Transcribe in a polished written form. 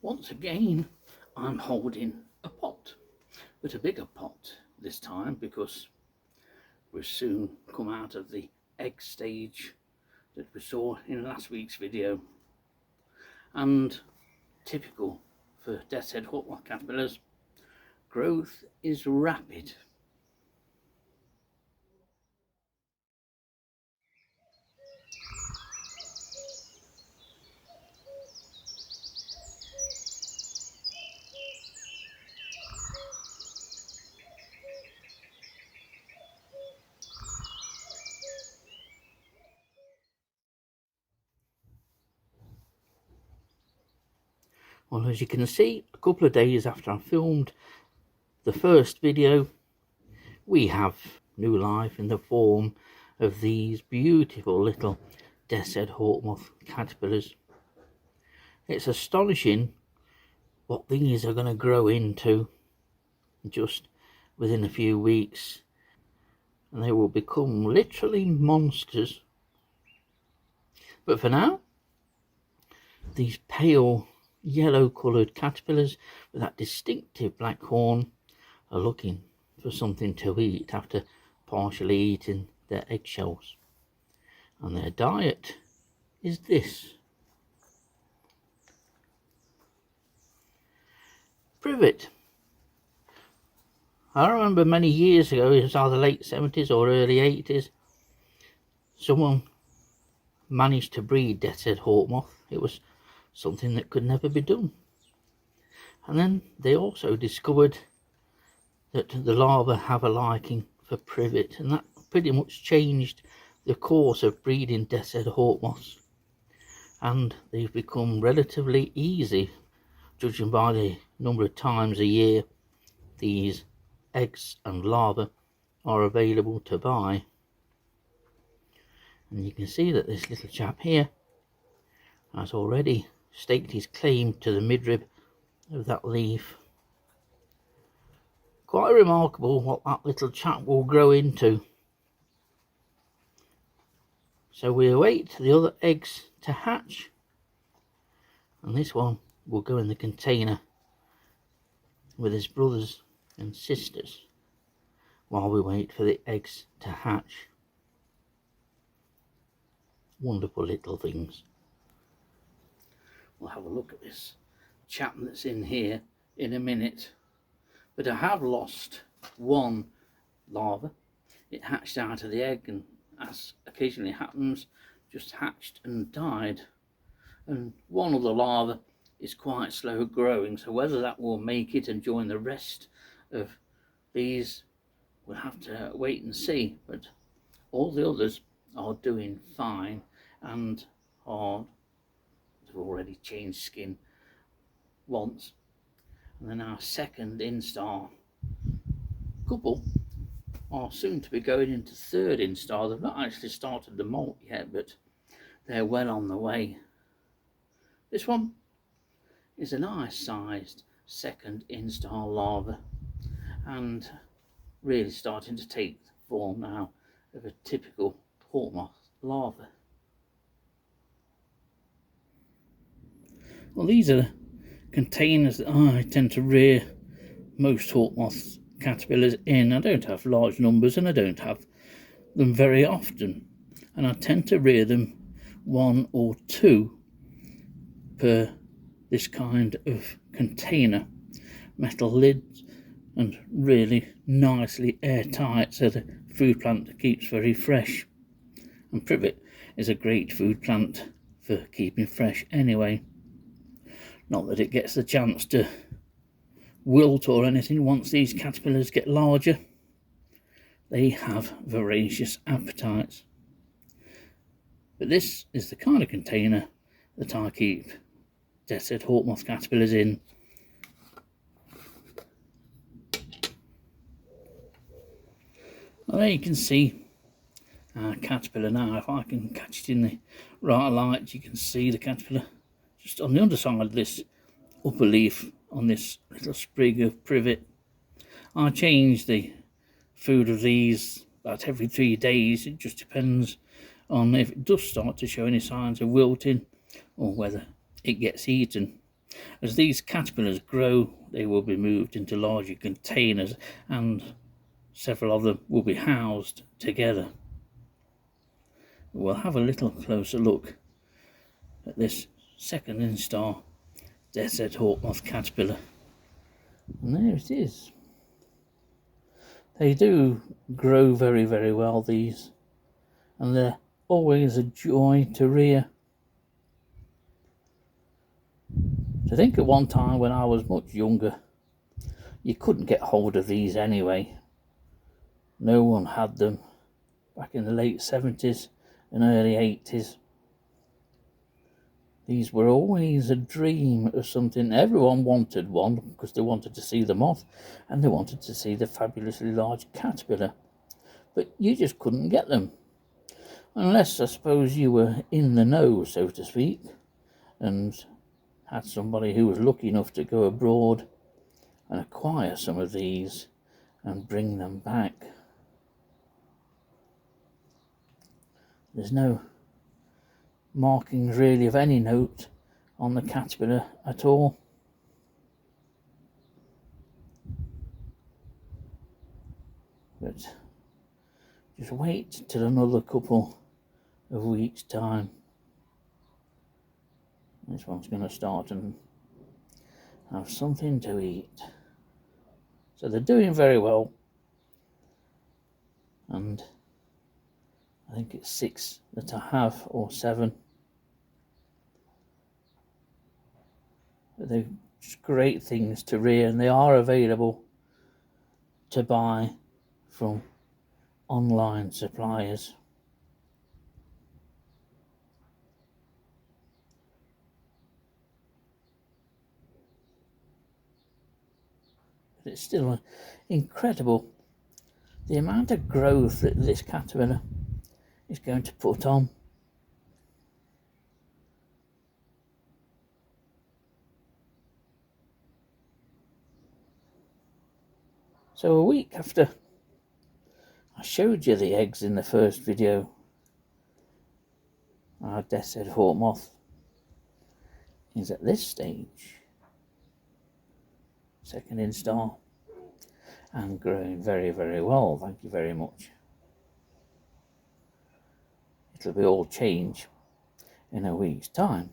Once again, I'm holding a pot, but a bigger pot this time because we'll soon come out of the egg stage that we saw in last week's video. And typical for death's-head Hawk-moth caterpillars, growth is rapid. Well, as you can see, a couple of days after I filmed the first video, we have new life in the form of these beautiful little death's-head Hawk-moth caterpillars. It's astonishing what these are going to grow into just within a few weeks, and they will become literally monsters. But for now, these pale yellow coloured caterpillars with that distinctive black horn are looking for something to eat after partially eating their eggshells, and their diet is this: privet. I remember many years ago, it was either late 70s or early 80s, someone managed to breed death's-head Hawk-moth. It was something that could never be done. And then they also discovered that the larvae have a liking for privet, and that pretty much changed the course of breeding death's-head Hawk-moths, and they've become relatively easy, judging by the number of times a year these eggs and larvae are available to buy. And you can see that this little chap here has already staked his claim to the midrib of that leaf. Quite remarkable what that little chap will grow into. So we await the other eggs to hatch, and this one will go in the container with his brothers and sisters while we wait for the eggs to hatch. Wonderful little things. We'll have a look at this chap that's in here in a minute, but I have lost one larva. It hatched out of the egg, and as occasionally happens, just hatched and died. And one of the larvae is quite slow growing, so whether that will make it and join the rest of these, we'll have to wait and see. But all the others are doing fine and are, they've already changed skin once, and then our second instar couple are soon to be going into third instar. They've not actually started the molt yet, but they're well on the way. This one is a nice sized second instar larva, and really starting to take the form now of a typical Hawk-moth larva. Well, these are containers that I tend to rear most Hawk-moth caterpillars in. I don't have large numbers and I don't have them very often, and I tend to rear them 1 or 2 per this kind of container, metal lids, and really nicely airtight so the food plant keeps very fresh. And privet is a great food plant for keeping fresh anyway. Not that it gets the chance to wilt or anything once these caterpillars get larger. They have voracious appetites. But this is the kind of container that I keep death's-head Hawk-moth caterpillars in. Well, there you can see our caterpillar now. If I can catch it in the right light, you can see the caterpillar just on the underside of this upper leaf on this little sprig of privet. I change the food of these about every 3 days. It just depends on if it does start to show any signs of wilting or whether it gets eaten. As these caterpillars grow, they will be moved into larger containers and several of them will be housed together. We'll have a little closer look at this second instar desert hawk-moth caterpillar. And there it is. They do grow very, very well, these, and they're always a joy to rear. To think at one time when I was much younger, you couldn't get hold of these anyway. No one had them back in the late 70s and early 80s. These were always a dream of something. Everyone wanted one because they wanted to see the moth and they wanted to see the fabulously large caterpillar. But you just couldn't get them. Unless, I suppose, you were in the know, so to speak, and had somebody who was lucky enough to go abroad and acquire some of these and bring them back. There's no markings really of any note on the caterpillar at all. But just wait till another couple of weeks' time. This one's going to start and have something to eat. So they're doing very well, and I think it's 6 that I have, or 7. But they're just great things to rear, and they are available to buy from online suppliers. But it's still incredible the amount of growth that this caterpillar is going to put on. So a week after I showed you the eggs in the first video, our desert hawk-moth is at this stage, second instar, and growing very, very well, thank you very much. It'll be all change in a week's time.